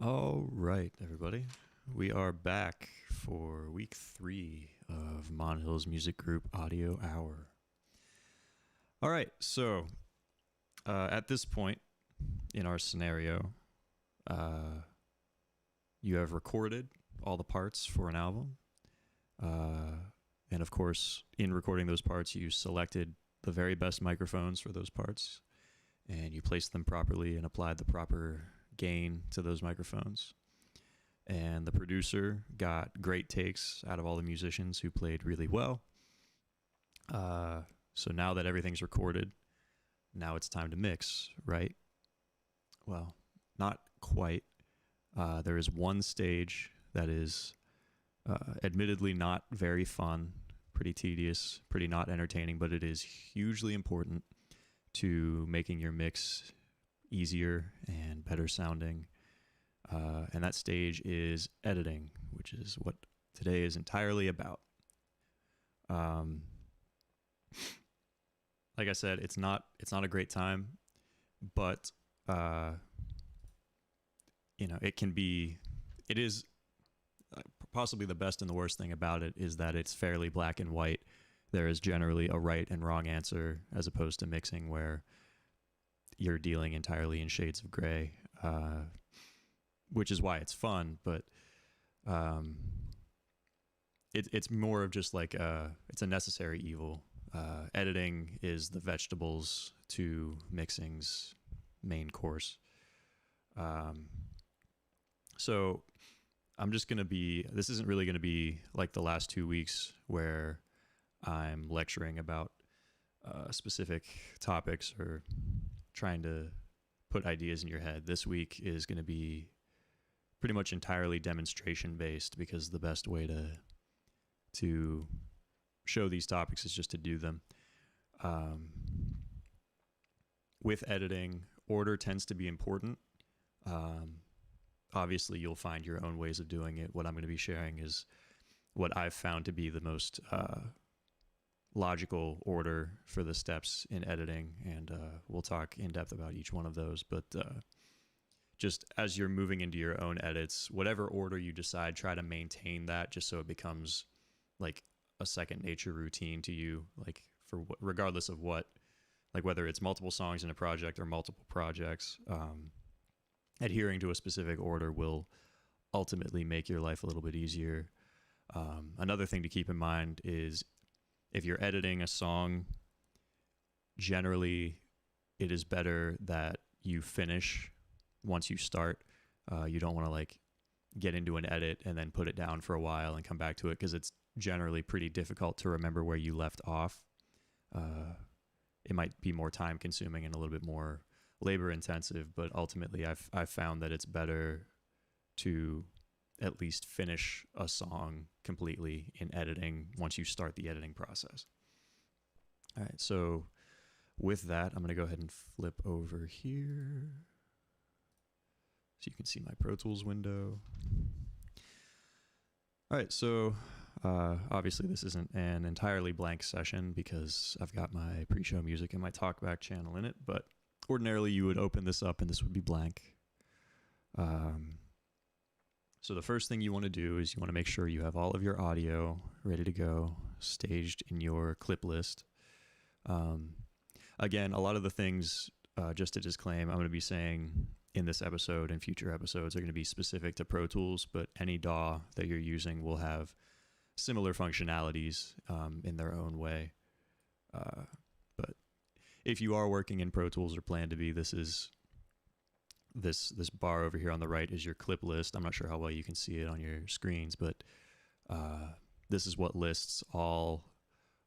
All right, everybody. We are back for week 3 of Monhill's Music Group Audio Hour. All right, so at this point in our scenario, you have recorded all the parts for an album. And of course, in recording those parts, you selected the very best microphones for those parts, and you placed them properly and applied the proper gain to those microphones. And the producer got great takes out of all the musicians who played really well. So now that everything's recorded, now it's time to mix, right? Well, not quite. There is one stage that is admittedly not very fun, pretty tedious, pretty not entertaining, but it is hugely important to making your mix easier and better sounding. And that stage is editing, which is what today is entirely about. Like I said, it's not a great time, but it is possibly the best and the worst thing about it is that it's fairly black and white. There is generally a right and wrong answer, as opposed to mixing where you're dealing entirely in shades of gray, which is why it's fun. But it's more of just like it's a necessary evil. Editing is the vegetables to mixing's main course. So this isn't really going to be like the last 2 weeks where I'm lecturing about specific topics or trying to put ideas in your head. This week is going to be pretty much entirely demonstration based, because the best way to show these topics is just to do them. With editing, order tends to be important. Obviously, you'll find your own ways of doing it. What I'm going to be sharing is what I've found to be the most logical order for the steps in editing, and we'll talk in depth about each one of those. But just as you're moving into your own edits, whatever order you decide, try to maintain that just so it becomes like a second nature routine to you, like regardless of what, like whether it's multiple songs in a project or multiple projects, adhering to a specific order will ultimately make your life a little bit easier. Another thing to keep in mind is if you're editing a song, generally it is better that you finish once you start. You don't want to like get into an edit and then put it down for a while and come back to it, because it's generally pretty difficult to remember where you left off. It might be more time consuming and a little bit more labor intensive, but ultimately I've found that it's better to at least finish a song completely in editing once you start the editing process. All right, so with that, I'm going to go ahead and flip over here so you can see my Pro Tools window. All right, so obviously this isn't an entirely blank session because I've got my pre-show music and my talkback channel in it, but ordinarily you would open this up and this would be blank. So the first thing you want to do is you want to make sure you have all of your audio ready to go, staged in your clip list. Again, a lot of the things, just to disclaim, I'm going to be saying in this episode and future episodes are going to be specific to Pro Tools, but any DAW that you're using will have similar functionalities in their own way. But if you are working in Pro Tools or plan to be, this bar over here on the right is your clip list. I'm not sure how well you can see it on your screens, but this is what lists all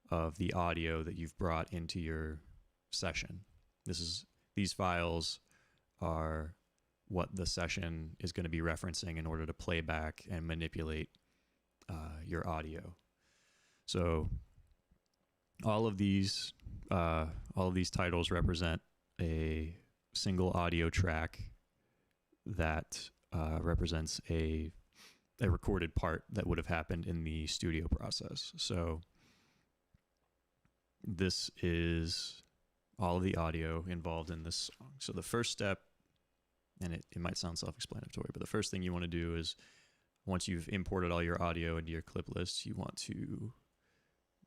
of the audio that you've brought into your session. These files are what the session is going to be referencing in order to play back and manipulate your audio. So all of these titles represent a single audio track that represents a recorded part that would have happened in the studio process. So this is all of the audio involved in this song. So the first step, and it might sound self-explanatory, but the first thing you want to do is once you've imported all your audio into your clip list, you want to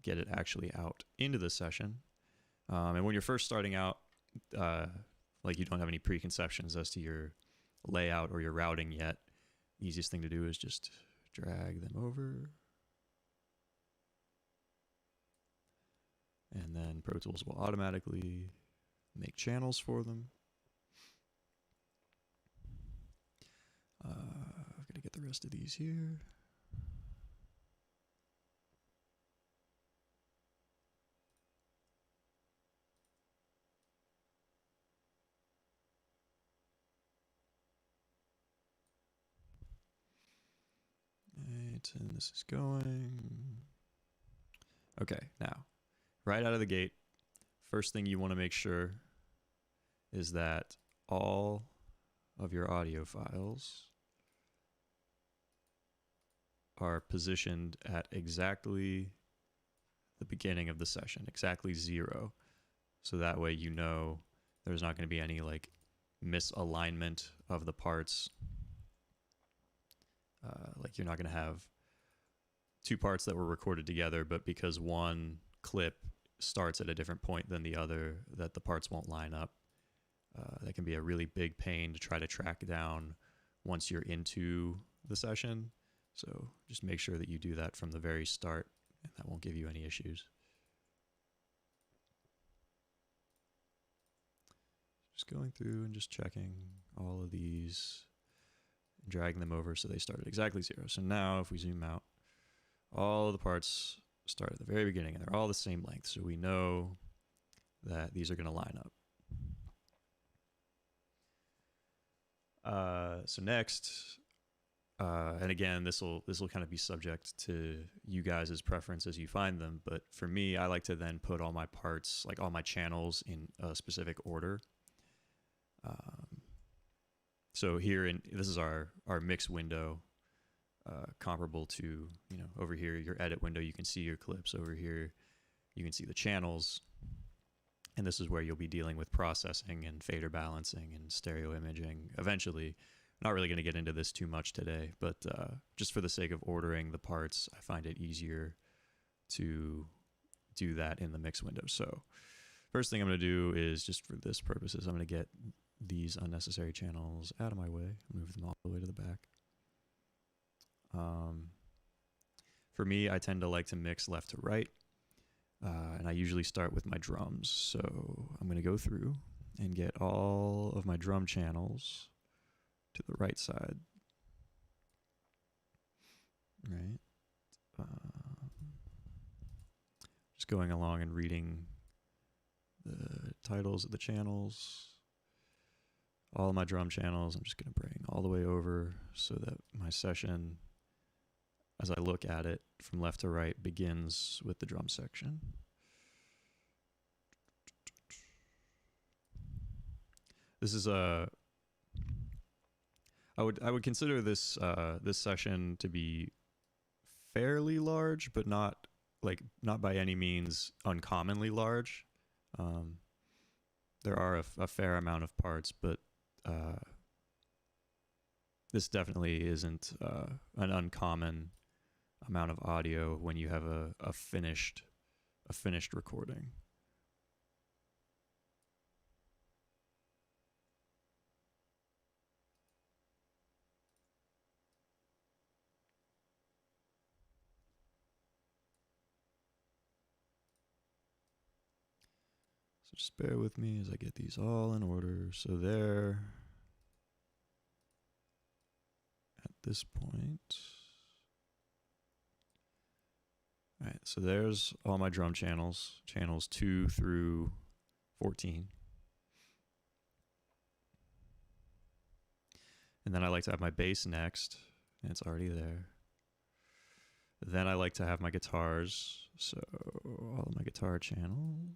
get it actually out into the session. And when you're first starting out, like you don't have any preconceptions as to your layout or your routing yet, the easiest thing to do is just drag them over. And then Pro Tools will automatically make channels for them. I'm going to get the rest of these here. Right, and this is going. Okay, now, right out of the gate, first thing you want to make sure is that all of your audio files are positioned at exactly the beginning of the session, exactly 0. So that way you know there's not going to be any like misalignment of the parts. Like you're not going to have two parts that were recorded together, but because one clip starts at a different point than the other, that the parts won't line up. That can be a really big pain to try to track down once you're into the session. So just make sure that you do that from the very start, and that won't give you any issues. Just going through and just checking all of these, dragging them over so they start at exactly 0. So now if we zoom out, all of the parts start at the very beginning and they're all the same length. So we know that these are going to line up. So next, and again, this will kind of be subject to you guys' preference as you find them. But for me, I like to then put all my parts, like all my channels, in a specific order. So here this is our mix window. comparable to, over here, your edit window, you can see your clips. Over here, you can see the channels. And this is where you'll be dealing with processing and fader balancing and stereo imaging eventually. Not really going to get into this too much today, but just for the sake of ordering the parts, I find it easier to do that in the mix window. So first thing I'm going to do is, just for this purposes, I'm going to get these unnecessary channels out of my way, move them all the way to the back. For me, I tend to like to mix left to right, and I usually start with my drums. So I'm going to go through and get all of my drum channels to the right side. Right. Just going along and reading the titles of the channels. All of my drum channels, I'm just going to bring all the way over so that my session, as I look at it from left to right, begins with the drum section. This is I would consider this this session to be fairly large, but not by any means uncommonly large. There are a fair amount of parts, but this definitely isn't an uncommon amount of audio when you have a finished recording. So just bear with me as I get these all in order. So there, at this point, all right, so there's all my drum channels, channels 2 through 14. And then I like to have my bass next, and it's already there. Then I like to have my guitars, so all of my guitar channels.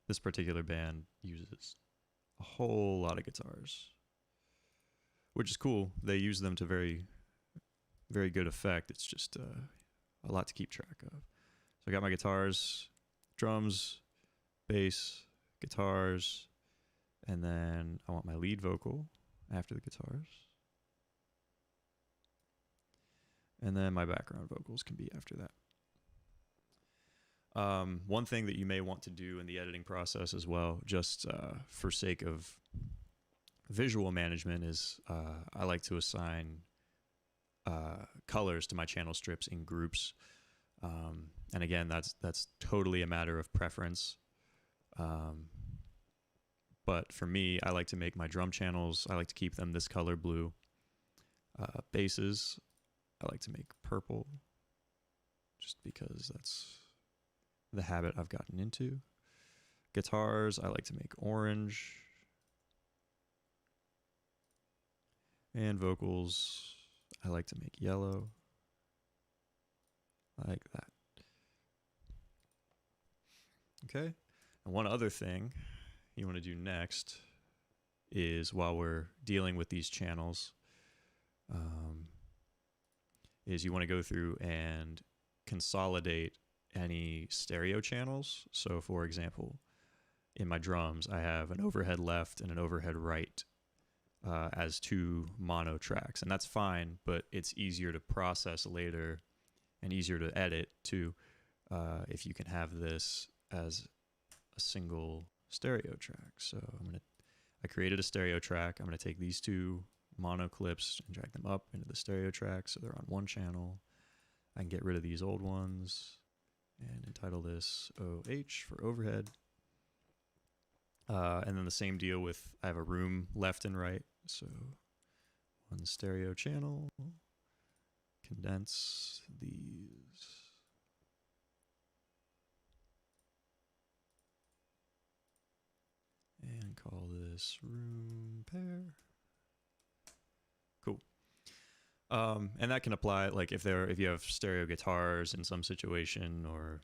This particular band uses a whole lot of guitars, which is cool. They use them to very, very good effect. It's just a lot to keep track of. So I got my guitars, drums, bass, guitars, and then I want my lead vocal after the guitars. And then my background vocals can be after that. One thing that you may want to do in the editing process as well, just for sake of visual management, is I like to assign colors to my channel strips in groups. And again, that's totally a matter of preference. But for me, I like to make my drum channels, I like to keep them this color blue. Basses, I like to make purple, just because that's the habit I've gotten into. Guitars, I like to make orange. And vocals, I like to make yellow. Like that. Okay. And one other thing you want to do next is, while we're dealing with these channels, is you want to go through and consolidate any stereo channels. So for example, in my drums, I have an overhead left and an overhead right as 2 mono tracks, and that's fine, but it's easier to process later and easier to edit too if you can have this as a single stereo track. So I created a stereo track. I'm going to take these 2 mono clips and drag them up into the stereo track so they're on one channel. I can get rid of these old ones and entitle this OH for overhead. And then the same deal with, I have a room left and right. So one stereo channel, condense these. And call this room pair. Cool. And that can apply, like if you have stereo guitars in some situation, or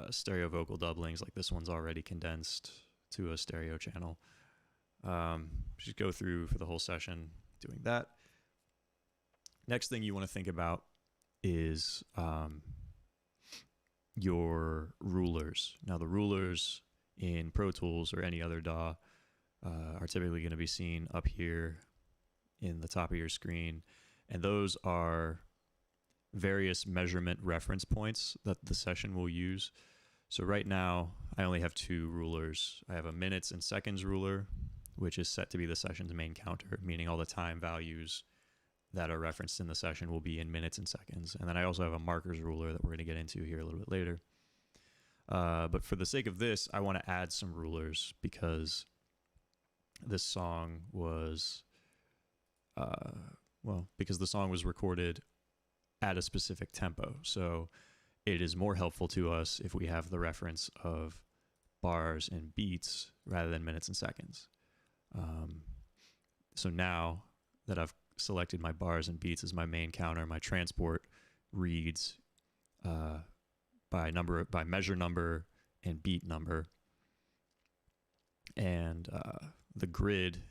stereo vocal doublings, like this one's already condensed to a stereo channel. Just go through for the whole session doing that. Next thing you want to think about is your rulers. Now, the rulers in Pro Tools or any other DAW are typically going to be seen up here in the top of your screen, and those are various measurement reference points that the session will use. So right now, I only have 2 rulers. I have a minutes and seconds ruler, which is set to be the session's main counter, meaning all the time values that are referenced in the session will be in minutes and seconds. And then I also have a markers ruler that we're going to get into here a little bit later. But for the sake of this, I want to add some rulers because this song was, because the song was recorded at a specific tempo. So it is more helpful to us if we have the reference of bars and beats rather than minutes and seconds. So now that I've selected my bars and beats as my main counter, my transport reads by measure number and beat number. And the grid,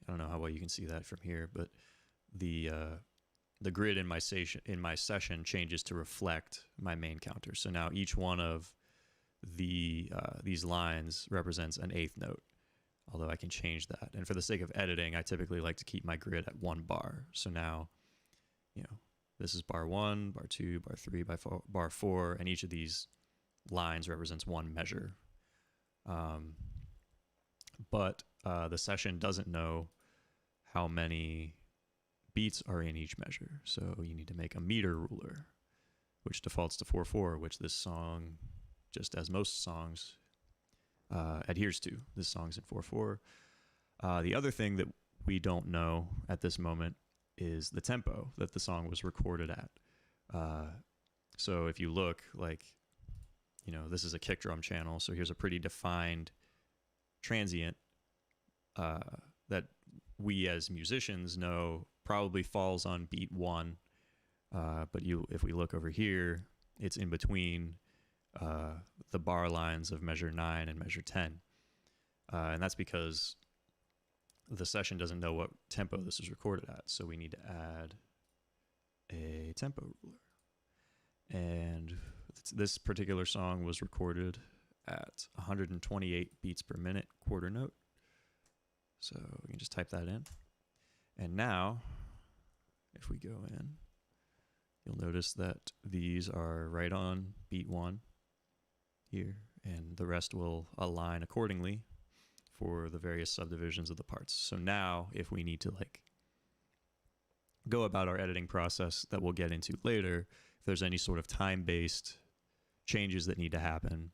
I don't know how well you can see that from here, but the grid in my session changes to reflect my main counter. So now each one of these lines represents an 8th note, although I can change that. And for the sake of editing, I typically like to keep my grid at 1 bar. So now, this is bar 1, bar 2, bar 3, bar 4, and each of these lines represents 1 measure. But the session doesn't know how many beats are in each measure. So you need to make a meter ruler, which defaults to 4/4, which this song, just as most songs, adheres to. This song's in 4/4. The other thing that we don't know at this moment is the tempo that the song was recorded at. So if you look, this is a kick drum channel, so here's a pretty defined transient that we as musicians know probably falls on beat 1, but if we look over here, it's in between the bar lines of measure 9 and measure 10, and that's because the session doesn't know what tempo this is recorded at, so we need to add a tempo ruler. And this particular song was recorded at 128 beats per minute, quarter note. So we can just type that in. And now, if we go in, you'll notice that these are right on beat 1 here, and the rest will align accordingly for the various subdivisions of the parts. So now, if we need to go about our editing process that we'll get into later, if there's any sort of time-based changes that need to happen,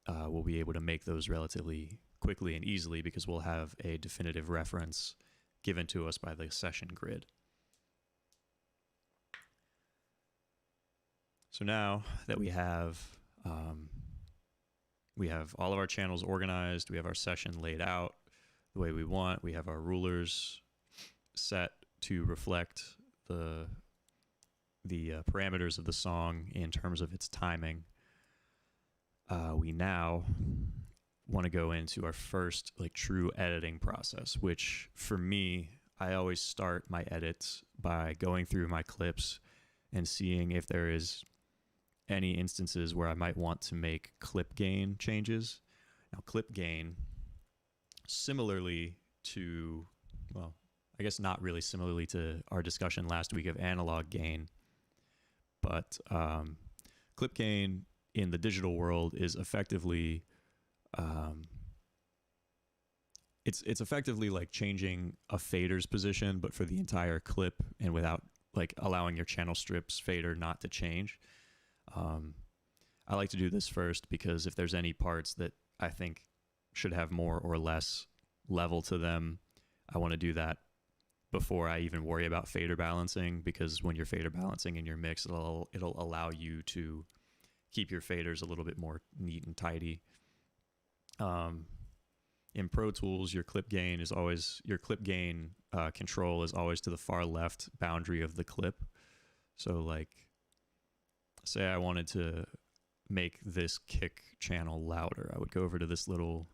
we'll be able to make those relatively quickly and easily because we'll have a definitive reference given to us by the session grid. So now that we have all of our channels organized, we have our session laid out the way we want, we have our rulers set to reflect the parameters of the song in terms of its timing, we now want to go into our first true editing process, which for me, I always start my edits by going through my clips and seeing if there is any instances where I might want to make clip gain changes. Now, clip gain, similarly to, I guess not really similarly to our discussion last week of analog gain, but clip gain in the digital world is effectively it's effectively like changing a fader's position, but for the entire clip and without allowing your channel strips fader not to change. I like to do this first because if there's any parts that I think should have more or less level to them, I want to do that before I even worry about fader balancing, because when you're fader balancing in your mix, it'll allow you to keep your faders a little bit more neat and tidy. In Pro Tools, your clip gain control is always to the far left boundary of the clip. So say I wanted to make this kick channel louder, I would go over to this little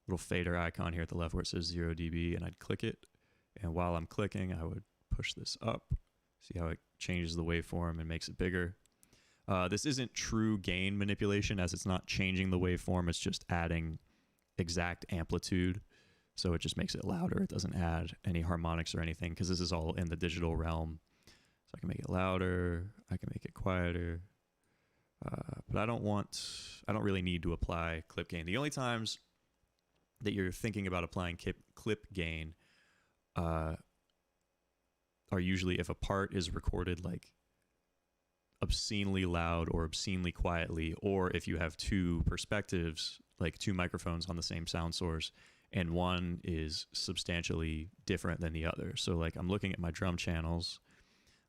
little fader icon here at the left where it says 0 dB, and I'd click it. And while I'm clicking, I would push this up. See how it changes the waveform and makes it bigger. This isn't true gain manipulation, as it's not changing the waveform. It's just adding exact amplitude. So it just makes it louder. It doesn't add any harmonics or anything, because this is all in the digital realm. So I can make it louder. I can make it quieter. But I don't really need to apply clip gain. The only times that you're thinking about applying clip gain are usually if a part is recorded like obscenely loud or obscenely quietly, or if you have two perspectives, like two microphones on the same sound source, and one is substantially different than the other. So like I'm looking at my drum channels,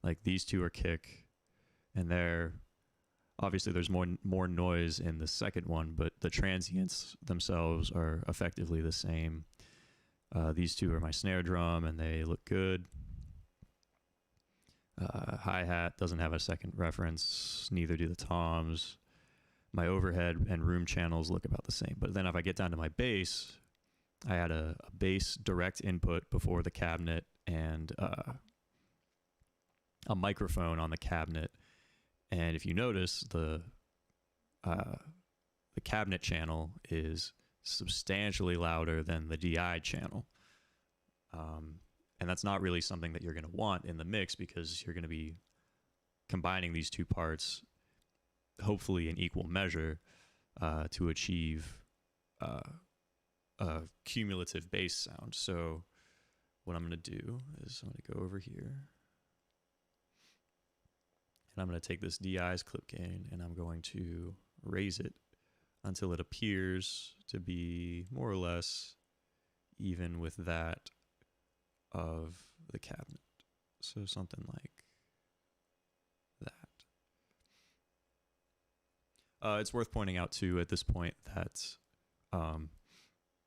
like these two are kick, and obviously there's more noise in the second one, but the transients themselves are effectively the same. These two are my snare drum, and they look good. Hi-hat doesn't have a second reference, neither do the toms. My overhead and room channels look about the same. But then if I get down to my bass, I had a bass direct input before the cabinet and a microphone on the cabinet. And if you notice, the cabinet channel is substantially louder than the DI channel. And that's not really something that you're going to want in the mix, because you're going to be combining these two parts, hopefully in equal measure, to achieve a cumulative bass sound. So what I'm going to do is I'm going to go over here, and I'm going to take this DI's clip gain, and I'm going to raise it until it appears to be more or less even with that of the cabinet. So something like that. It's worth pointing out too at this point that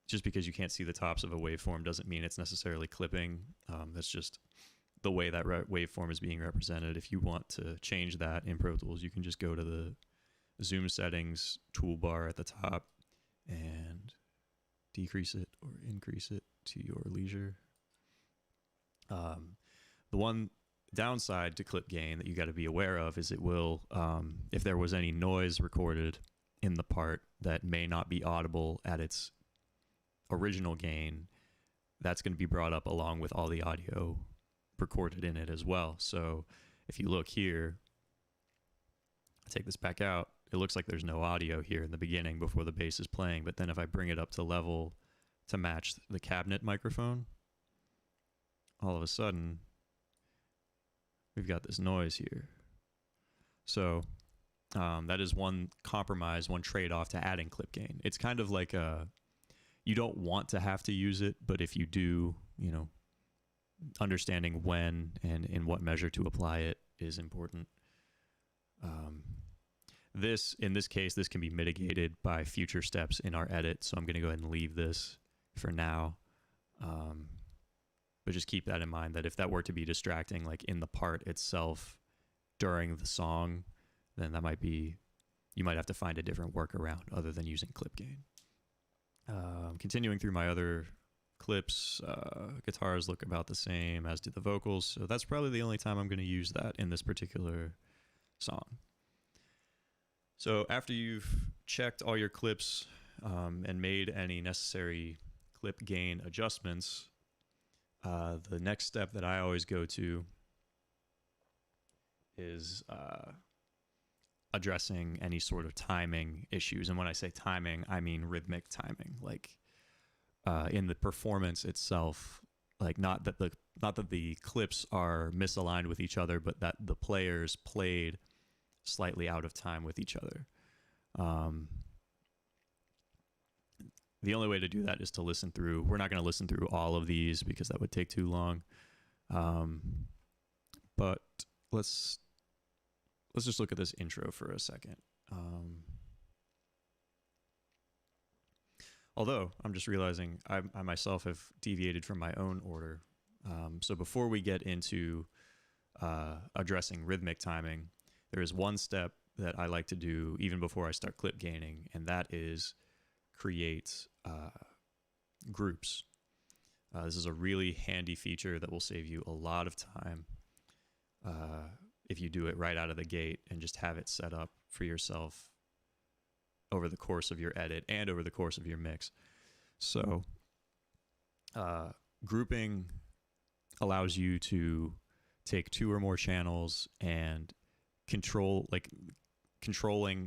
just because you can't see the tops of a waveform doesn't mean it's necessarily clipping. That's just the way that waveform is being represented. If you want to change that in Pro Tools, you can just go to the zoom settings toolbar at the top and decrease it or increase it to your leisure. The one downside to clip gain that you got to be aware of is it will, if there was any noise recorded in the part that may not be audible at its original gain, that's going to be brought up along with all the audio recorded in it as well. So if you look here, I take this back out, it looks like there's no audio here in the beginning before the bass is playing, but then if I bring it up to level to match the cabinet microphone, all of a sudden we've got this noise here. So that is one compromise, one trade-off to adding clip gain. It's kind of like you don't want to have to use it, but if you do, understanding when and in what measure to apply it is important. In this case, this can be mitigated by future steps in our edit, so I'm going to go ahead and leave this for now. But just keep that in mind, that if that were to be distracting, like in the part itself during the song, then you might have to find a different workaround other than using clip gain. Continuing through my other clips, guitars look about the same, as do the vocals, so that's probably the only time I'm going to use that in this particular song. So after you've checked all your clips and made any necessary clip gain adjustments, the next step that I always go to is addressing any sort of timing issues. And when I say timing, I mean rhythmic timing, like in the performance itself, like not that the clips are misaligned with each other, but that the players played slightly out of time with each other. The only way to do that is to listen through. We're not going to listen through all of these because that would take too long. But let's just look at this intro for a second. Although I'm just realizing I myself have deviated from my own order. So before we get into addressing rhythmic timing, there is one step that I like to do even before I start clip gaining, and that is create groups. This is a really handy feature that will save you a lot of time if you do it right out of the gate and just have it set up for yourself over the course of your edit and over the course of your mix. So grouping allows you to take two or more channels and controlling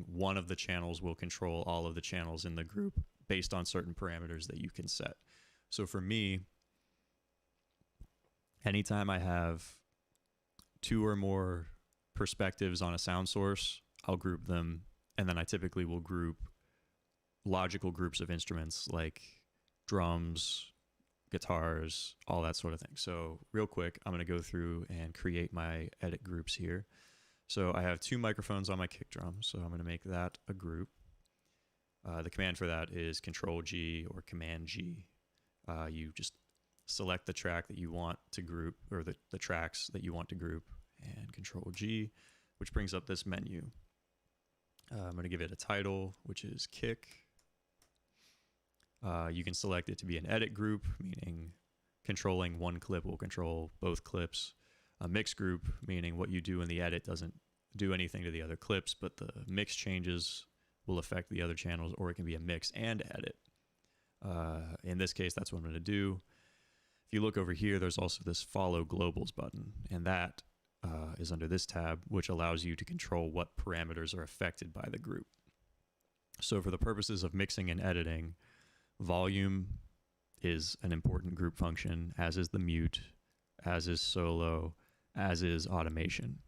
one of the channels will control all of the channels in the group based on certain parameters that you can set. So for me, anytime I have two or more perspectives on a sound source, I'll group them, and then I typically will group logical groups of instruments like drums, guitars, all that sort of thing. So real quick, I'm going to go through and create my edit groups here. So I have two microphones on my kick drum, so I'm going to make that a group. The command for that is Control-G or Command-G. You just select the track that you want to group, or the tracks that you want to group, and Control-G, which brings up this menu. I'm going to give it a title, which is kick. You can select it to be an edit group, meaning controlling one clip will control both clips. A mix group, meaning what you do in the edit doesn't do anything to the other clips, but the mix changes will affect the other channels, or it can be a mix and edit. In this case, that's what I'm going to do. If you look over here, there's also this Follow Globals button, and that is under this tab, which allows you to control what parameters are affected by the group. So for the purposes of mixing and editing, volume is an important group function, as is the mute, as is solo, as is automation.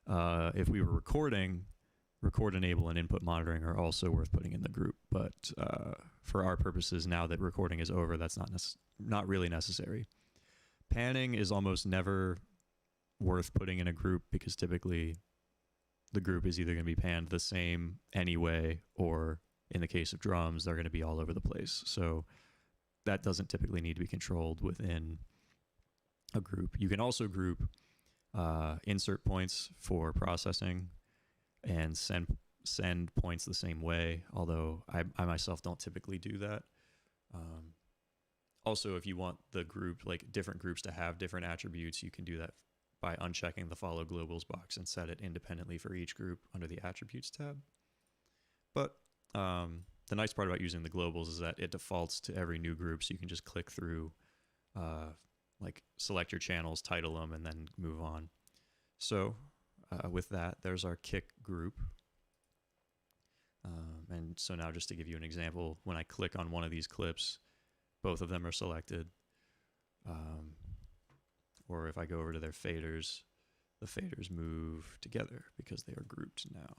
If we were recording, record enable and input monitoring are also worth putting in the group, but for our purposes, now that recording is over, that's not really necessary. Panning is almost never worth putting in a group because typically the group is either going to be panned the same anyway, or in the case of drums, they're going to be all over the place. So that doesn't typically need to be controlled within a group. You can also group insert points for processing and send points the same way, although I myself don't typically do that. Also, if you want the group, like different groups to have different attributes, you can do that by unchecking the Follow Globals box and set it independently for each group under the Attributes tab. But the nice part about using the globals is that it defaults to every new group, so you can just click through, like select your channels, title them, and then move on. So with that, there's our kick group. And so now just to give you an example, when I click on one of these clips, both of them are selected. Or if I go over to their faders, the faders move together because they are grouped now.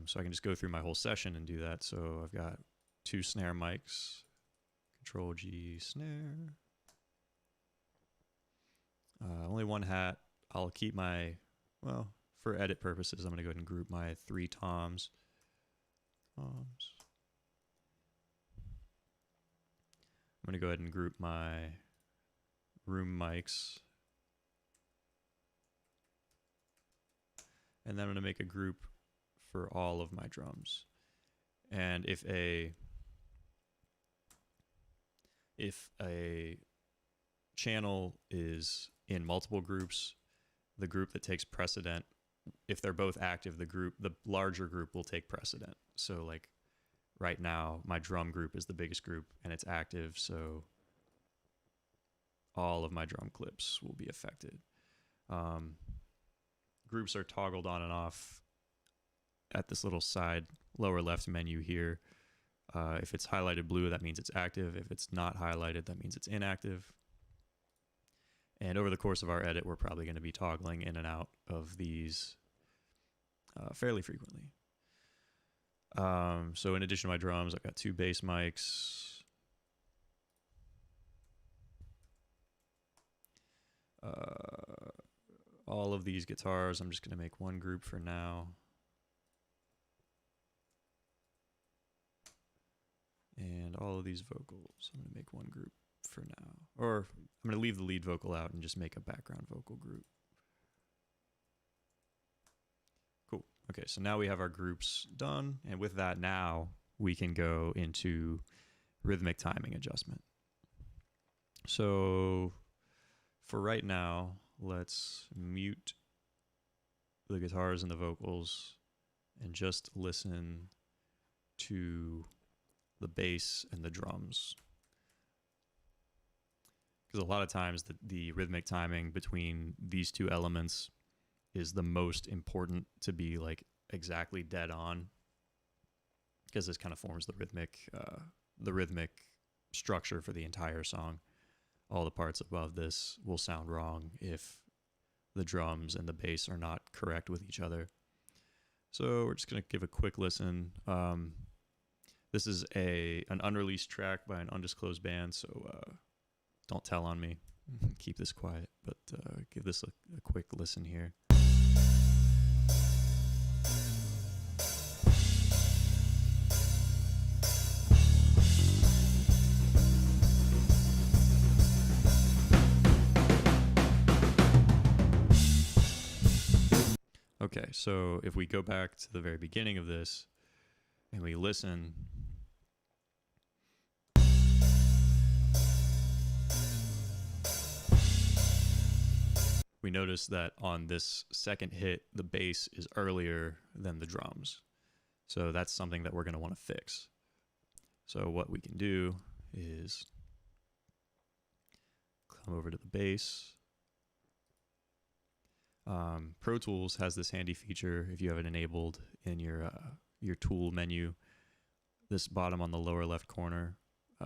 So I can just go through my whole session and do that. So I've got two snare mics, Control-G snare. Only one hat. I'll keep my, well, for edit purposes, I'm going to go ahead and group my three toms. I'm going to go ahead and group my room mics. And then I'm going to make a group for all of my drums. And if a channel is in multiple groups, the group that takes precedent, if they're both active, the larger group will take precedent. So like right now, my drum group is the biggest group and it's active, so all of my drum clips will be affected. Groups are toggled on and off at this little side lower left menu here. If it's highlighted blue, that means it's active. If it's not highlighted, that means it's inactive. And over the course of our edit, we're probably going to be toggling in and out of these fairly frequently. So in addition to my drums, I've got two bass mics. All of these guitars, I'm just going to make one group for now. And all of these vocals, I'm going to make one group for now. Or I'm going to leave the lead vocal out and just make a background vocal group. Cool. Okay, so now we have our groups done. And with that, now we can go into rhythmic timing adjustment. So for right now, let's mute the guitars and the vocals and just listen to the bass and the drums. Because a lot of times the rhythmic timing between these two elements is the most important to be like exactly dead on, because this kind of forms the rhythmic structure for the entire song. All the parts above this will sound wrong if the drums and the bass are not correct with each other. So we're just going to give a quick listen. This is an unreleased track by an undisclosed band, so don't tell on me. Keep this quiet, but give this a quick listen here. Okay, so if we go back to the very beginning of this and we listen, we notice that on this second hit, the bass is earlier than the drums. So that's something that we're going to want to fix. So what we can do is come over to the bass. Pro Tools has this handy feature if you have it enabled in your tool menu. This bottom on the lower left corner,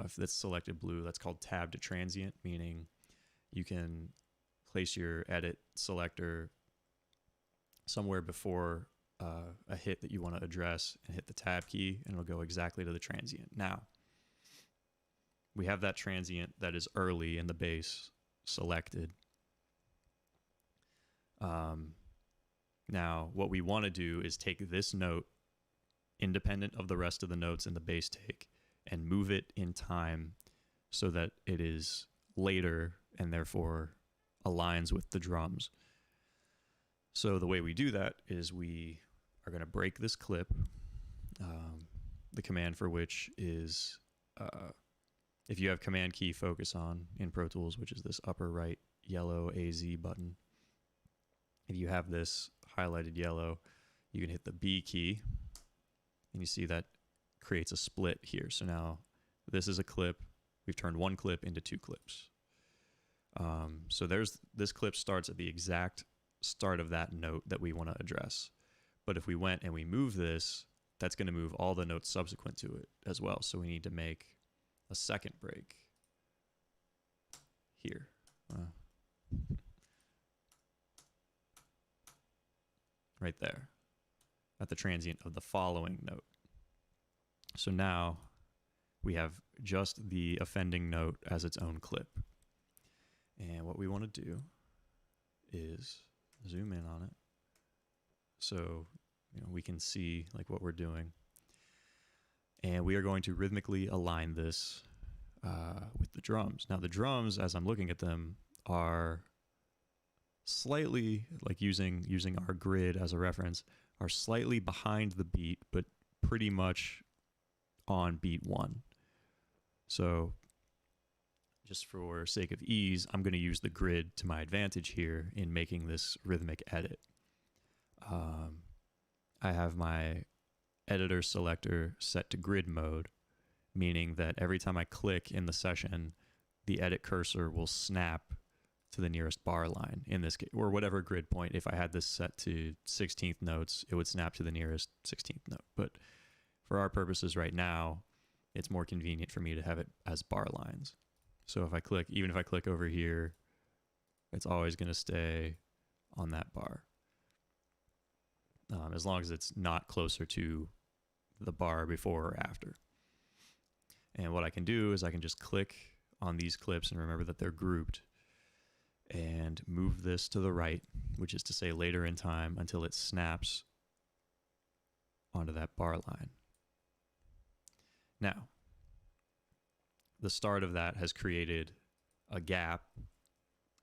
if that's selected blue, that's called tab to transient, meaning you can place your edit selector somewhere before a hit that you want to address and hit the tab key, and it'll go exactly to the transient. Now, we have that transient that is early in the bass selected. Now, what we want to do is take this note, independent of the rest of the notes in the bass take, and move it in time so that it is later and therefore aligns with the drums. So the way we do that is we are going to break this clip, the command for which is, if you have Command key focus on in Pro Tools, which is this upper right yellow AZ button. If you have this highlighted yellow, you can hit the B key, and you see that creates a split here. So now this is a clip. We've turned one clip into two clips. So this clip starts at the exact start of that note that we want to address. But if we went and we move this, that's going to move all the notes subsequent to it as well. So we need to make a second break here. Right there at the transient of the following note. So now we have just the offending note as its own clip. And what we want to do is zoom in on it so we can see like what we're doing. And we are going to rhythmically align this with the drums. Now the drums, as I'm looking at them, are slightly, like using our grid as a reference, are slightly behind the beat, but pretty much on beat one. So just for sake of ease, I'm going to use the grid to my advantage here in making this rhythmic edit. I have my editor selector set to grid mode, meaning that every time I click in the session, the edit cursor will snap to the nearest bar line in this case, or whatever grid point. If I had this set to 16th notes, it would snap to the nearest 16th note. But for our purposes right now, it's more convenient for me to have it as bar lines. So if I click, even if I click over here, it's always going to stay on that bar. As long as it's not closer to the bar before or after. And what I can do is I can just click on these clips and remember that they're grouped and move this to the right, which is to say later in time, until it snaps onto that bar line. Now, the start of that has created a gap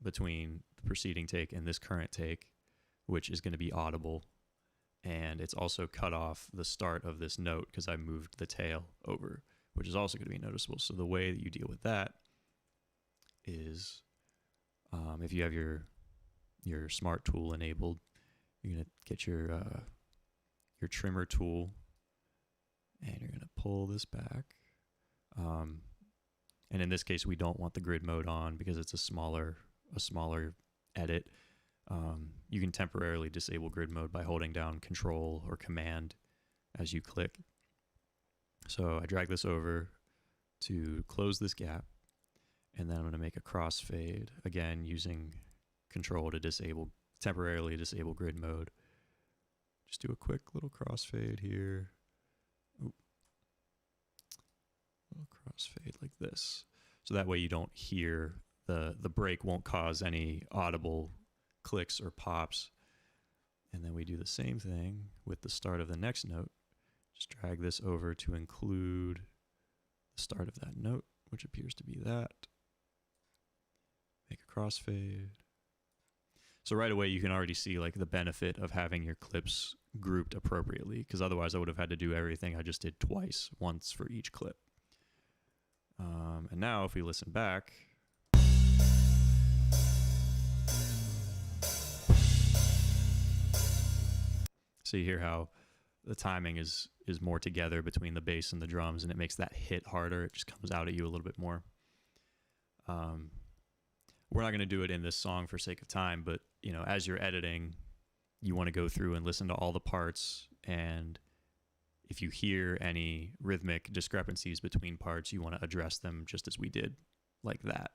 between the preceding take and this current take, which is going to be audible. And it's also cut off the start of this note because I moved the tail over, which is also going to be noticeable. So the way that you deal with that is if you have your smart tool enabled, you're going to get your trimmer tool, and you're going to pull this back. And in this case, we don't want the grid mode on because it's a smaller edit. You can temporarily disable grid mode by holding down Control or Command as you click. So I drag this over to close this gap, and then I'm going to make a crossfade, again using Control to temporarily disable grid mode. Just do a quick little crossfade here. Oop. Little crossfade like this. So that way you don't hear the break won't cause any audible clicks or pops. And then we do the same thing with the start of the next note. Just drag this over to include the start of that note, which appears to be that. Make a crossfade. So right away you can already see like the benefit of having your clips grouped appropriately, because otherwise I would have had to do everything I just did twice, once for each clip. And now if we listen back, so you hear how the timing is more together between the bass and the drums, and it makes that hit harder. It just comes out at you a little bit more. We're not going to do it in this song for sake of time, but you know, as you're editing, you want to go through and listen to all the parts, and if you hear any rhythmic discrepancies between parts, you want to address them just as we did, like that,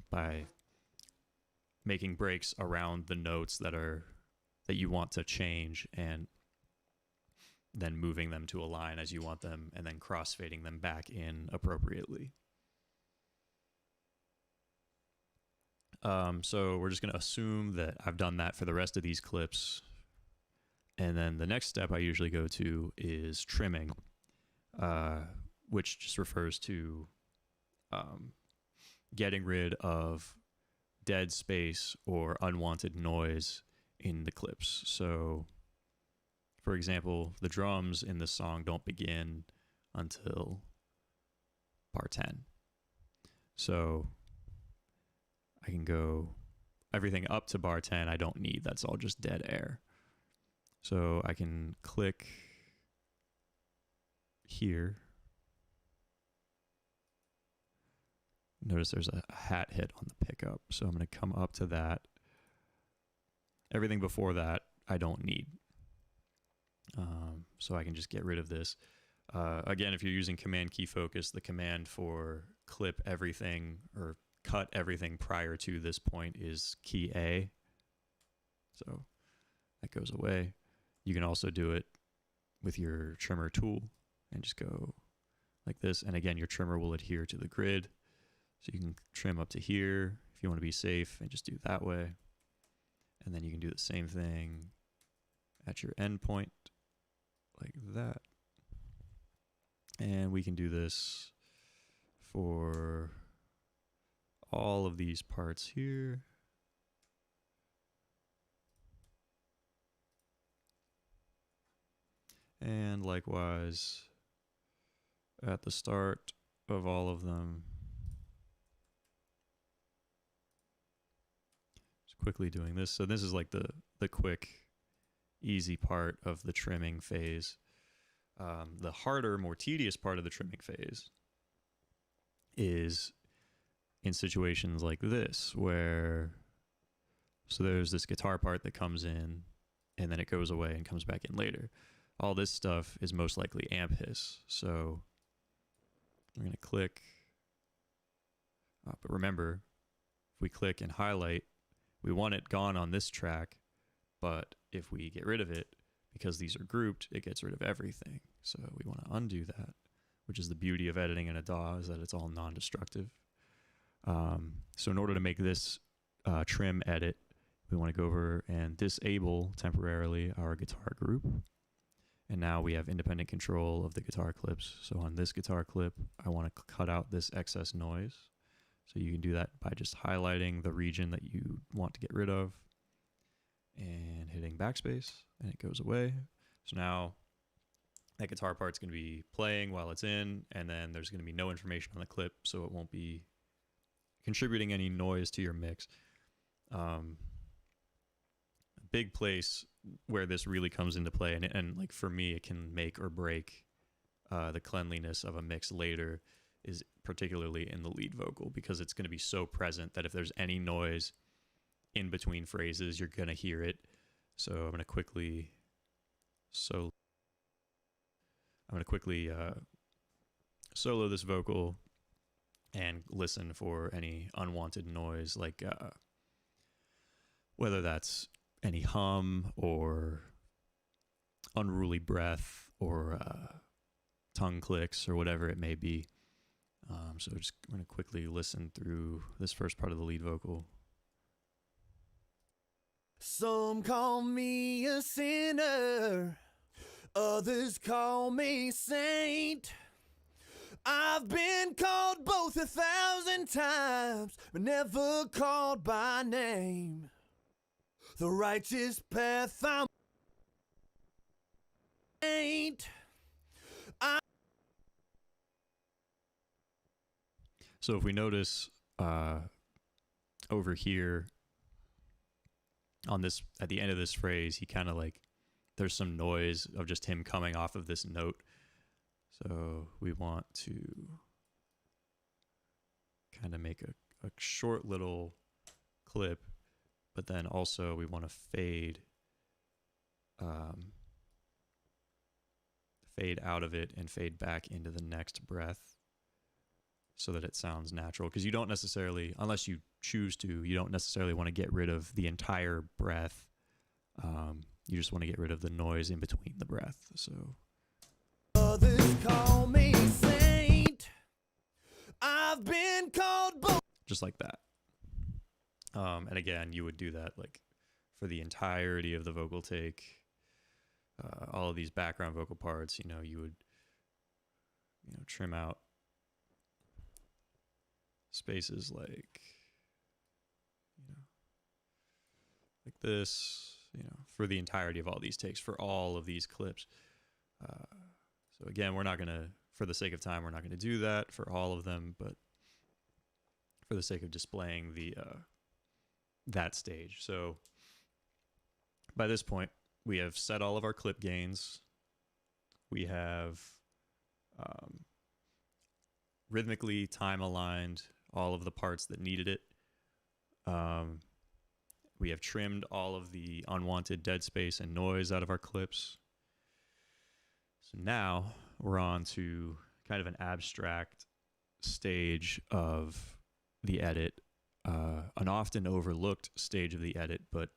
by making breaks around the notes that you want to change, and then moving them to a line as you want them, and then crossfading them back in appropriately. So we're just going to assume that I've done that for the rest of these clips. And then the next step I usually go to is trimming, which just refers to getting rid of dead space or unwanted noise in the clips. So, for example, the drums in this song don't begin until bar 10. So I can go everything up to bar 10 I don't need. That's all just dead air. So I can click here. Notice there's a hat hit on the pickup. So I'm going to come up to that. Everything before that I don't need. So I can just get rid of this. Again, if you're using command key focus, the command for clip everything or cut everything prior to this point is key A. So that goes away. You can also do it with your trimmer tool and just go like this. And again, your trimmer will adhere to the grid. So you can trim up to here if you want to be safe and just do it that way. And then you can do the same thing at your end point like that. And we can do this for all of these parts here. And likewise at the start of all of them. Just quickly doing this. So this is like the quick, easy part of the trimming phase. The harder, more tedious part of the trimming phase is in situations like this, where so there's this guitar part that comes in and then it goes away and comes back in later. All this stuff is most likely amp hiss. So I'm going to click. But remember, if we click and highlight, we want it gone on this track. But if we get rid of it, because these are grouped, it gets rid of everything. So we want to undo that, which is the beauty of editing in a DAW, is that it's all non-destructive. So in order to make this trim edit, we want to go over and disable temporarily our guitar group. And now we have independent control of the guitar clips. So on this guitar clip, I want to cut out this excess noise. So you can do that by just highlighting the region that you want to get rid of and hitting backspace, and it goes away. So now that guitar part's going to be playing while it's in, and then there's going to be no information on the clip, so it won't be contributing any noise to your mix. A big place where this really comes into play, and like for me, it can make or break the cleanliness of a mix later, is particularly in the lead vocal, because it's going to be so present that if there's any noise in between phrases, you're going to hear it. So I'm going to quickly solo this vocal and listen for any unwanted noise, like whether that's any hum or unruly breath or tongue clicks or whatever it may be. So just going to quickly listen through this first part of the lead vocal. Some call me a sinner, others call me saint. I've been called both 1,000 times, but never called by name. The righteous path I'm ain't. So if we notice over here on this, at the end of this phrase, he kind of like, there's some noise of just him coming off of this note. So we want to kind of make a short little clip, but then also we want to fade out of it and fade back into the next breath so that it sounds natural. Because you don't necessarily, unless you choose to, you don't necessarily want to get rid of the entire breath. You just want to get rid of the noise in between the breath. So others call me saint. I've been called both. Just like that. And again, you would do that like for the entirety of the vocal take. All of these background vocal parts, you would, trim out spaces like, like this, for the entirety of all these takes, for all of these clips. So again, we're not going to, for the sake of time, we're not going to do that for all of them, but for the sake of displaying the that stage. So by this point, we have set all of our clip gains. We have rhythmically time aligned all of the parts that needed it. We have trimmed all of the unwanted dead space and noise out of our clips. So now we're on to kind of an abstract stage of the edit, an often overlooked stage of the edit, but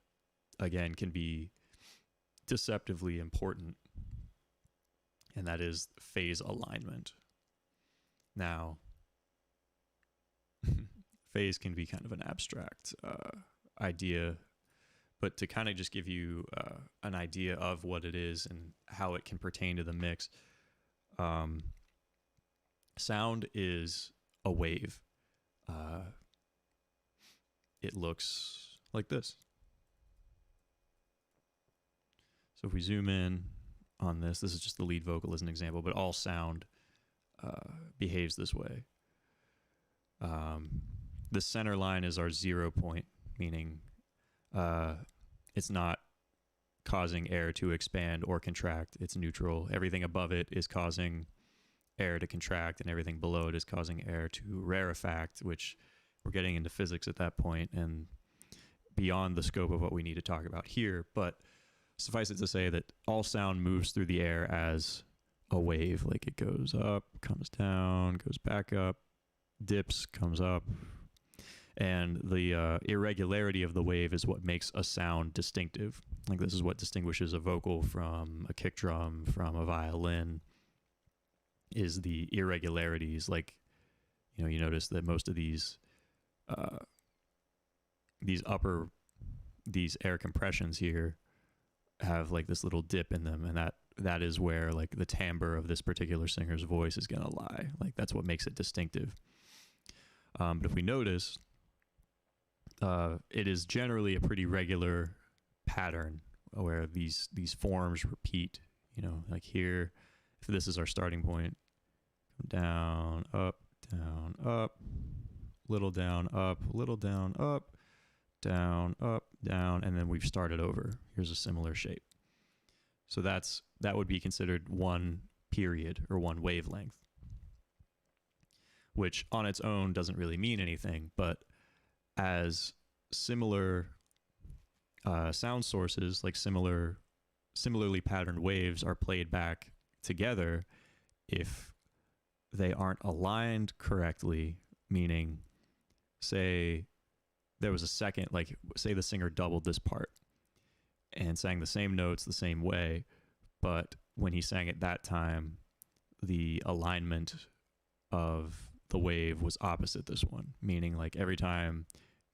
again can be deceptively important, and that is phase alignment. Now, phase can be kind of an abstract idea, but to kind of just give you an idea of what it is and how it can pertain to the mix, sound is a wave. It looks like this. So if we zoom in on this is just the lead vocal as an example, but all sound behaves this way. The center line is our 0 point, meaning it's not causing air to expand or contract. It's neutral. Everything above it is causing air to contract, and everything below it is causing air to rarefact, which we're getting into physics at that point and beyond the scope of what we need to talk about here. But suffice it to say that all sound moves through the air as a wave. Like it goes up, comes down, goes back up, dips, comes up. And the irregularity of the wave is what makes a sound distinctive. Like this is what distinguishes a vocal from a kick drum, from a violin, is the irregularities. Like, you notice that most of these air compressions here have like this little dip in them, and that is where like the timbre of this particular singer's voice is going to lie. Like that's what makes it distinctive. But if we notice, it is generally a pretty regular pattern where these forms repeat, like here if this is our starting point, down, up, little down, up, little down, up, down, and then we've started over. Here's a similar shape. So that would be considered one period or one wavelength, which on its own doesn't really mean anything, but as similar sound sources, like similarly patterned waves, are played back together, if they aren't aligned correctly, meaning, say there was a second, like say the singer doubled this part and sang the same notes the same way, but when he sang it that time, the alignment of the wave was opposite this one, meaning like every time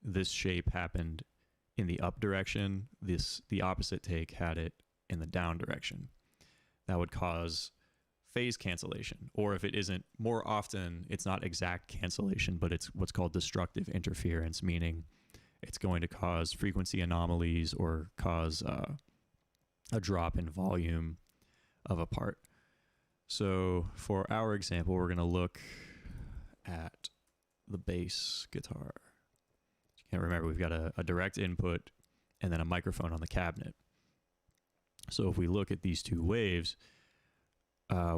this shape happened in the up direction, the opposite take had it in the down direction. That would cause phase cancellation, or if it isn't, more often it's not exact cancellation, but it's what's called destructive interference, meaning it's going to cause frequency anomalies or cause a drop in volume of a part. So for our example, we're going to look at the bass guitar. You can't remember, we've got a direct input and then a microphone on the cabinet. So if we look at these two waves,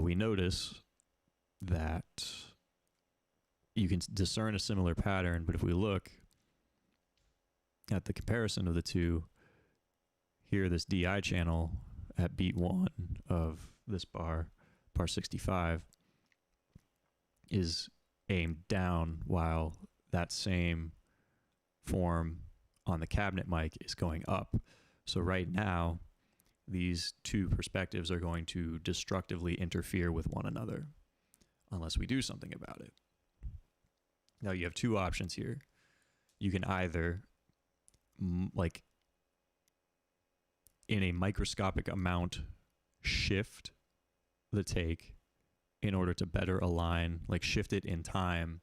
we notice that you can discern a similar pattern, but if we look at the comparison of the two, here this DI channel at beat 1 of this bar 65, is aimed down, while that same form on the cabinet mic is going up. So right now, these two perspectives are going to destructively interfere with one another unless we do something about it. Now you have two options here. You can either, like in a microscopic amount, shift the take in order to better align, like shift it in time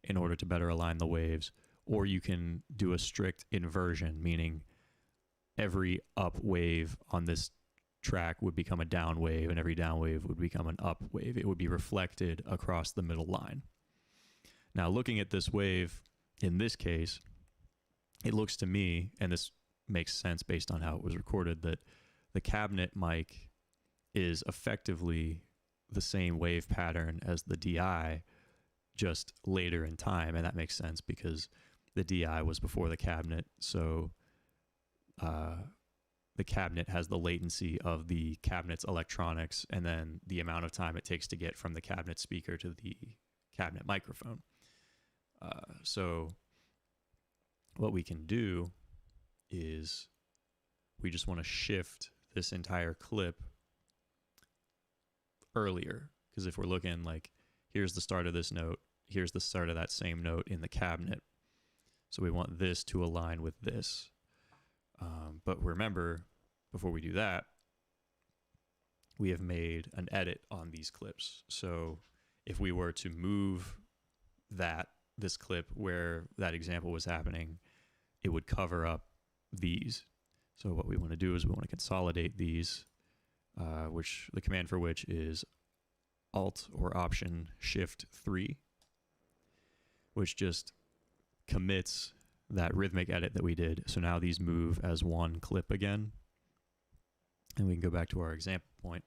in order to better align the waves, or you can do a strict inversion, meaning every up wave on this track would become a down wave and every down wave would become an up wave. It would be reflected across the middle line. Now, looking at this wave, in this case, it looks to me, and this makes sense based on how it was recorded, that the cabinet mic is effectively the same wave pattern as the DI, just later in time. And that makes sense because the DI was before the cabinet, so the cabinet has the latency of the cabinet's electronics and then the amount of time it takes to get from the cabinet speaker to the cabinet microphone. So what we can do is we just want to shift this entire clip earlier, because if we're looking like, here's the start of this note, here's the start of that same note in the cabinet. So we want this to align with this. But remember, before we do that, we have made an edit on these clips. So if we were to move this clip where that example was happening, it would cover up these. So what we want to do is we want to consolidate these, which the command for which is Alt or Option Shift 3, which just commits that rhythmic edit that we did. So now these move as one clip again. And we can go back to our example point,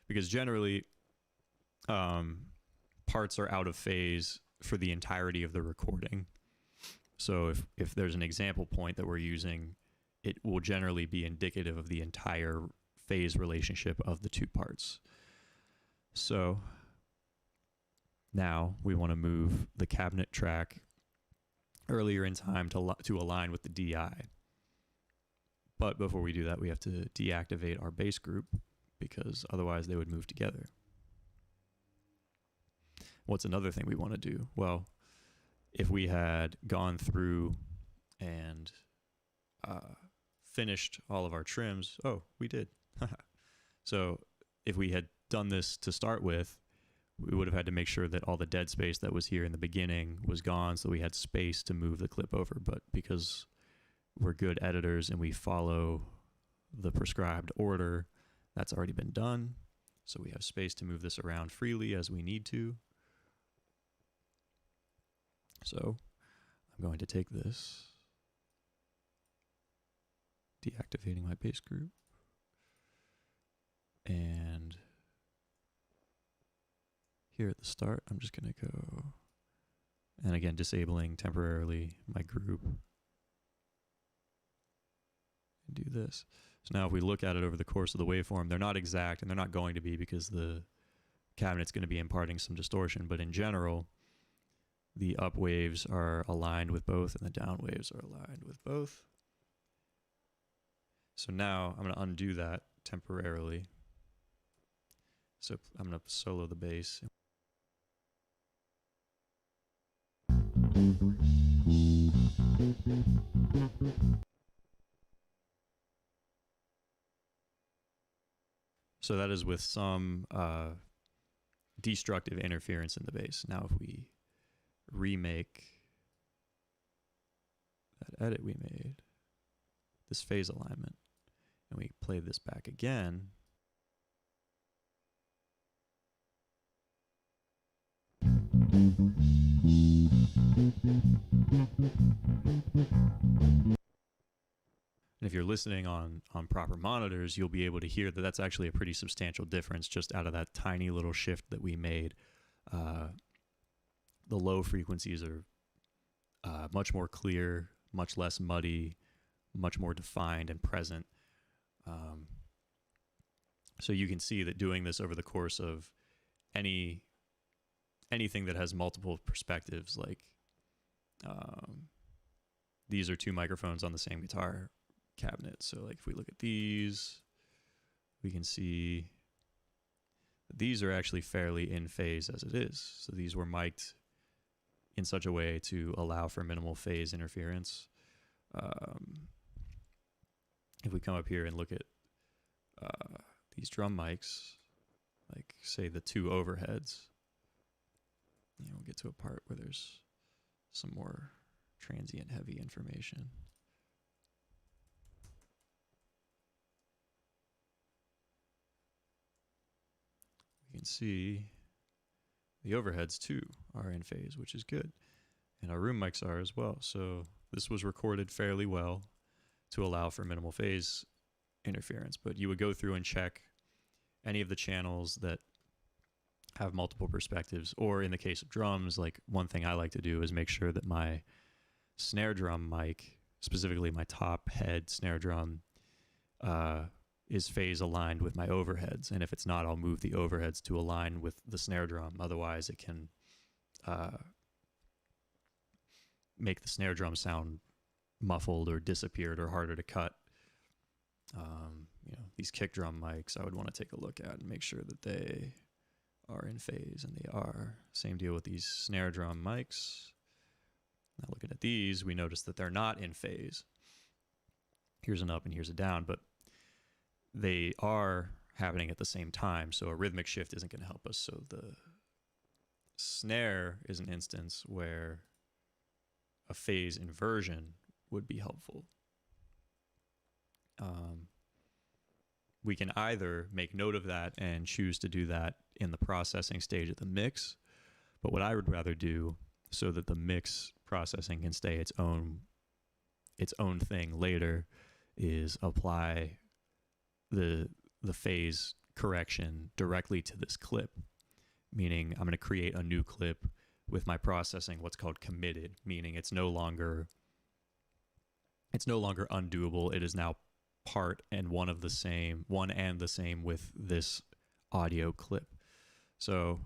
because generally parts are out of phase for the entirety of the recording. So if there's an example point that we're using, it will generally be indicative of the entire phase relationship of the two parts. So now we want to move the cabinet track earlier in time to align with the DI. But before we do that, we have to deactivate our bass group, because otherwise they would move together. What's another thing we want to do? Well, if we had gone through and finished all of our trims, we did. So if we had done this to start with, we would have had to make sure that all the dead space that was here in the beginning was gone, so we had space to move the clip over. But because we're good editors and we follow the prescribed order, that's already been done. so we have space to move this around freely as we need to. So I'm going to take this, deactivating my bass group, and here at the start, I'm just going to go, and again, disabling temporarily my group, and do this. So now if we look at it over the course of the waveform, they're not exact, and they're not going to be because the cabinet's going to be imparting some distortion, but in general, the up waves are aligned with both, and the down waves are aligned with both. So now I'm going to undo that temporarily. So I'm going to solo the bass. So that is with some destructive interference in the bass. Now if we remake that edit we made, this phase alignment, and we play this back again, and if you're listening on proper monitors, you'll be able to hear that that's actually a pretty substantial difference just out of that tiny little shift that we made. The low frequencies are much more clear, much less muddy, much more defined and present. So you can see that doing this over the course of anything that has multiple perspectives, like these are two microphones on the same guitar cabinet. So like if we look at these, we can see that these are actually fairly in phase as it is. So these were mic'd in such a way to allow for minimal phase interference. If we come up here and look at these drum mics, like say the two overheads, we'll get to a part where there's some more transient heavy information. You can see the overheads too are in phase, which is good. And our room mics are as well. So this was recorded fairly well to allow for minimal phase interference. But you would go through and check any of the channels that have multiple perspectives, or in the case of drums, like one thing I like to do is make sure that my snare drum mic, specifically my top head snare drum, is phase aligned with my overheads. And if it's not, I'll move the overheads to align with the snare drum. Otherwise, it can make the snare drum sound muffled or disappeared or harder to cut. These kick drum mics, I would want to take a look at and make sure that they are in phase, and they are. Same deal with these snare drum mics. Now looking at these, we notice that they're not in phase. Here's an up and here's a down, but they are happening at the same time, so a rhythmic shift isn't going to help us. So the snare is an instance where a phase inversion would be helpful. We can either make note of that and choose to do that in the processing stage of the mix, but what I would rather do, so that the mix processing can stay its own thing later, is apply the phase correction directly to this clip. Meaning I'm going to create a new clip with my processing what's called committed, meaning it's no longer undoable. It is now part and one and the same with this audio clip. So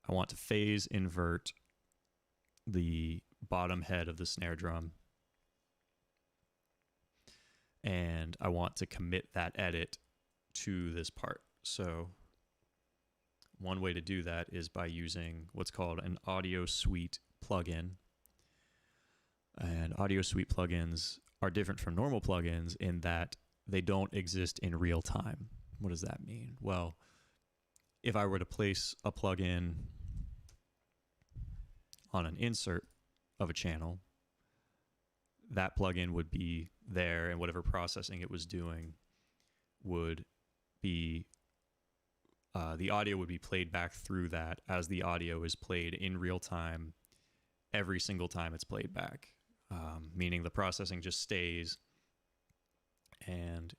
I want to phase invert the bottom head of the snare drum, and I want to commit that edit to this part. So one way to do that is by using what's called an audio suite plugin. And audio suite plugins are different from normal plugins in that they don't exist in real time. What does that mean? Well, if I were to place a plugin on an insert of a channel, that plugin would be there, and whatever processing it was doing would be the audio would be played back through that as the audio is played in real time every single time it's played back, meaning the processing just stays and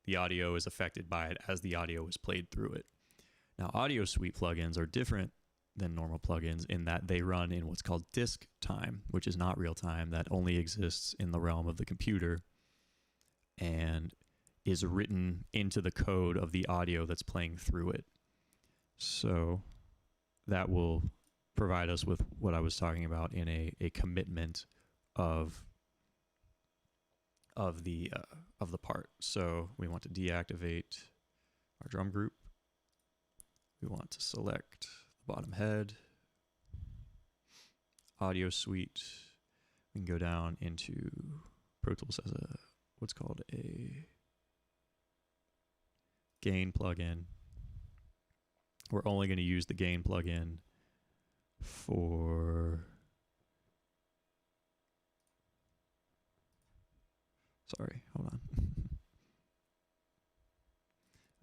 the audio is affected by it as the audio is played through it. Now, audio suite plugins are different than normal plugins in that they run in what's called disk time, which is not real time. That only exists in the realm of the computer and is written into the code of the audio that's playing through it. So that will provide us with what I was talking about in a commitment of the part. So we want to deactivate our drum group. We want to select the bottom head, audio suite. We can go down into Pro Tools as what's called a gain plugin. We're only going to use the gain plugin for hold on.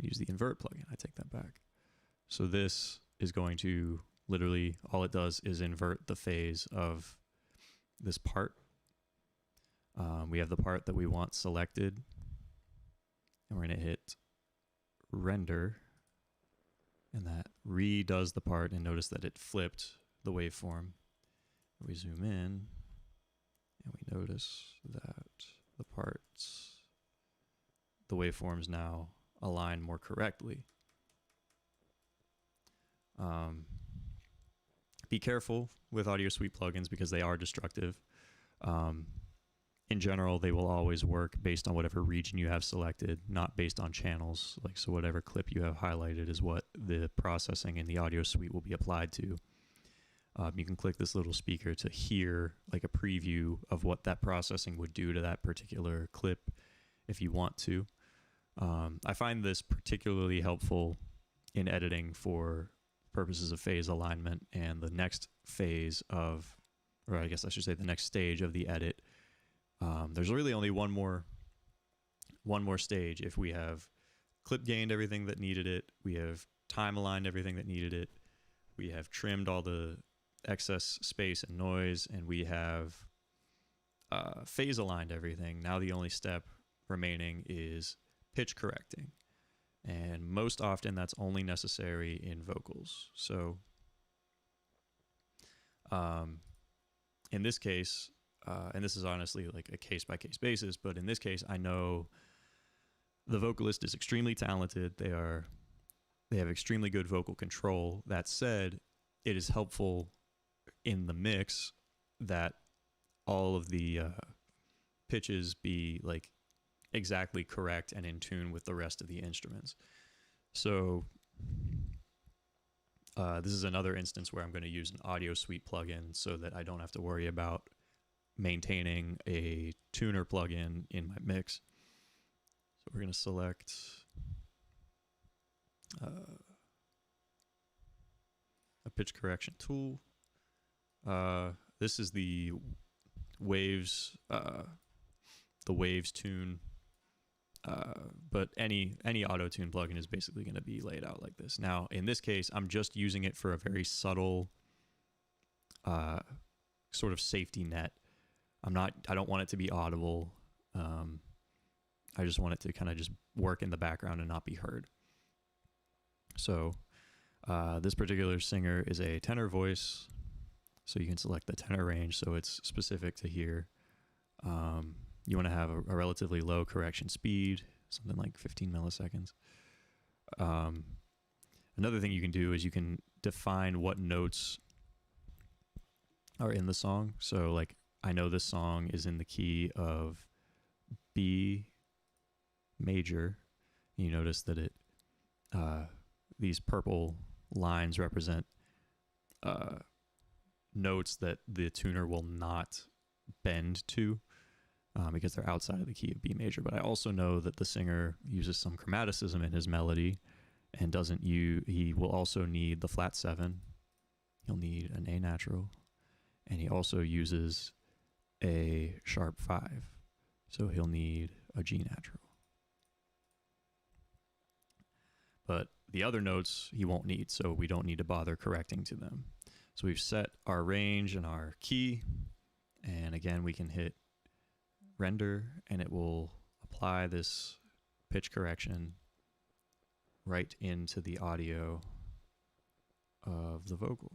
Use the invert plugin. I take that back. So this is going to literally, all it does is invert the phase of this part. We have the part that we want selected, and we're going to hit render, and that redoes the part, and notice that it flipped the waveform. We zoom in, and we notice that the waveforms now align more correctly. Be careful with audio suite plugins because they are destructive. In general, they will always work based on whatever region you have selected, not based on channels. Like, so whatever clip you have highlighted is what the processing in the audio suite will be applied to. You can click this little speaker to hear like a preview of what that processing would do to that particular clip if you want to. I find this particularly helpful in editing for purposes of phase alignment, and the next phase of, or I guess I should say the next stage of the edit. There's really only one more stage. If we have clip gained everything that needed it, we have time aligned everything that needed it, we have trimmed all the excess space and noise, and we have phase aligned everything. Now the only step remaining is pitch correcting. And most often that's only necessary in vocals. So in this case, and this is honestly like a case-by-case basis, but in this case, I know the vocalist is extremely talented. They have extremely good vocal control. That said, it is helpful in the mix that all of the pitches be like exactly correct and in tune with the rest of the instruments. So this is another instance where I'm going to use an audio suite plugin so that I don't have to worry about maintaining a tuner plugin in my mix. So we're going to select a pitch correction tool. This is the waves tune. But any auto-tune plugin is basically going to be laid out like this. Now, in this case, I'm just using it for a very subtle sort of safety net. I don't want it to be audible. I just want it to kind of just work in the background and not be heard. So this particular singer is a tenor voice, so you can select the tenor range so it's specific to here. You want to have a relatively low correction speed, something like 15 milliseconds. Another thing you can do is you can define what notes are in the song. So like, I know this song is in the key of B major. You notice that these purple lines represent notes that the tuner will not bend to. Because they're outside of the key of B major. But I also know that the singer uses some chromaticism in his melody and he will also need the flat 7. He'll need an A natural, and he also uses a sharp 5. So he'll need a G natural. But the other notes he won't need, so we don't need to bother correcting to them. So we've set our range and our key, and again we can hit render and it will apply this pitch correction right into the audio of the vocal,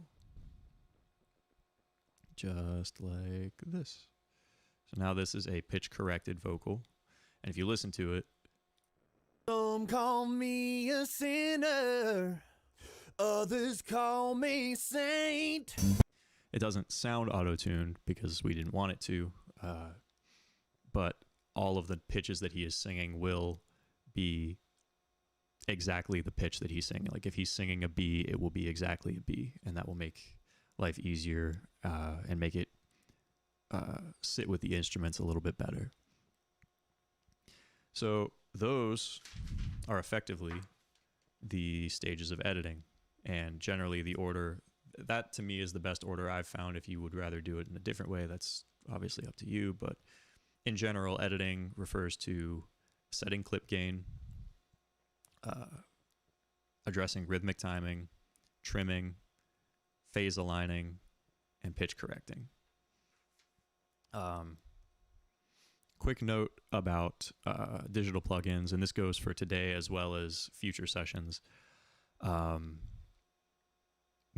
just like this. So now this is a pitch corrected vocal, and if you listen to it, Some call me a sinner, others call me saint. it doesn't sound auto-tuned because we didn't want it to, but all of the pitches that he is singing will be exactly the pitch that he's singing. Like if he's singing a B, it will be exactly a B, and that will make life easier and make it sit with the instruments a little bit better. So those are effectively the stages of editing, and generally the order, that to me is the best order I've found. If you would rather do it in a different way, that's obviously up to you, but in general, editing refers to setting clip gain, addressing rhythmic timing, trimming, phase aligning, and pitch correcting. Quick note about digital plugins, and this goes for today as well as future sessions.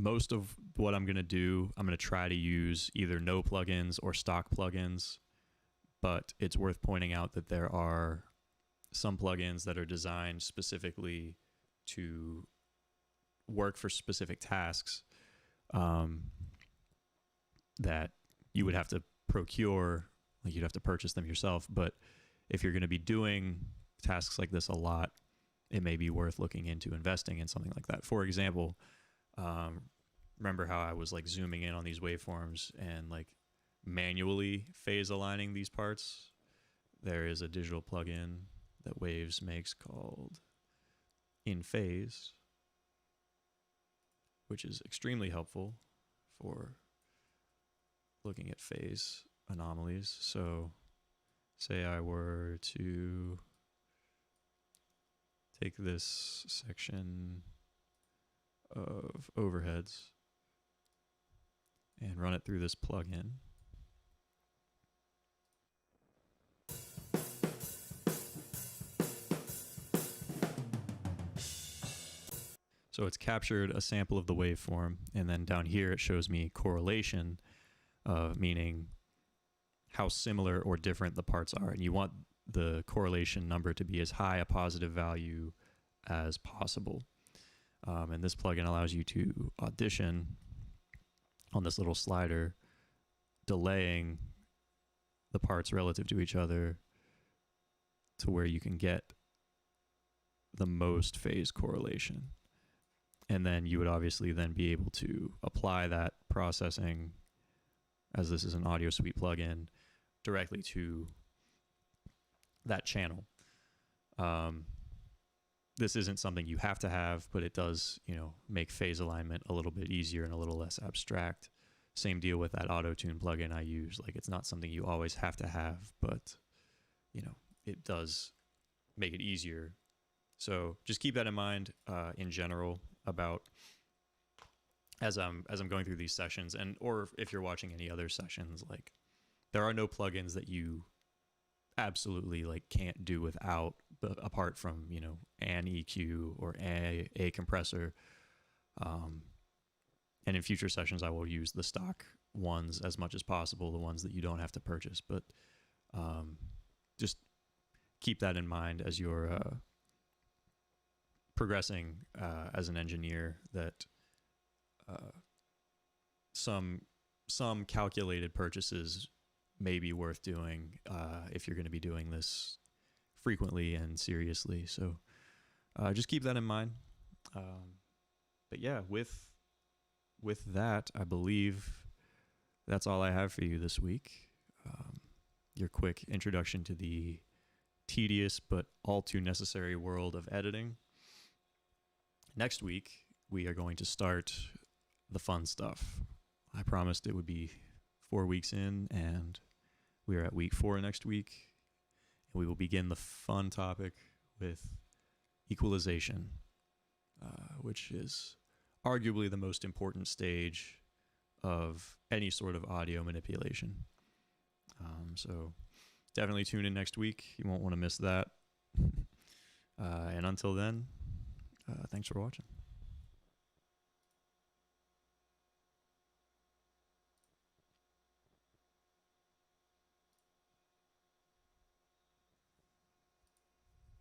Most of what I'm going to do, I'm going to try to use either no plugins or stock plugins, but it's worth pointing out that there are some plugins that are designed specifically to work for specific tasks that you would have to procure, like you'd have to purchase them yourself. But if you're going to be doing tasks like this a lot, it may be worth looking into investing in something like that. For example, remember how I was like zooming in on these waveforms and like manually phase aligning these parts? There is a digital plugin that Waves makes called In Phase, which is extremely helpful for looking at phase anomalies. So say I were to take this section of overheads and run it through this plugin. So it's captured a sample of the waveform, and then down here it shows me correlation, meaning how similar or different the parts are. And you want the correlation number to be as high a positive value as possible. And this plugin allows you to audition on this little slider, delaying the parts relative to each other to where you can get the most phase correlation. And then you would obviously then be able to apply that processing, as this is an Audio Suite plugin, directly to that channel. This isn't something you have to have, but it does, make phase alignment a little bit easier and a little less abstract. Same deal with that auto-tune plugin I use. Like, it's not something you always have to have, but it does make it easier. So just keep that in mind in general about as I'm going through these sessions, and or if you're watching any other sessions, like there are no plugins that you absolutely like can't do without, apart from an EQ or a compressor. And in future sessions, I will use the stock ones as much as possible, the ones that you don't have to purchase. But just keep that in mind as you're progressing as an engineer, that some calculated purchases may be worth doing if you're going to be doing this frequently and seriously. So just keep that in mind. But yeah, with that, I believe that's all I have for you this week. Your quick introduction to the tedious but all too necessary world of editing. Next week, we are going to start the fun stuff. I promised it would be 4 weeks in, and we are at week 4 next week. And we will begin the fun topic with equalization. which is arguably the most important stage of any sort of audio manipulation. So definitely tune in next week. You won't want to miss that. And until then, thanks for watching.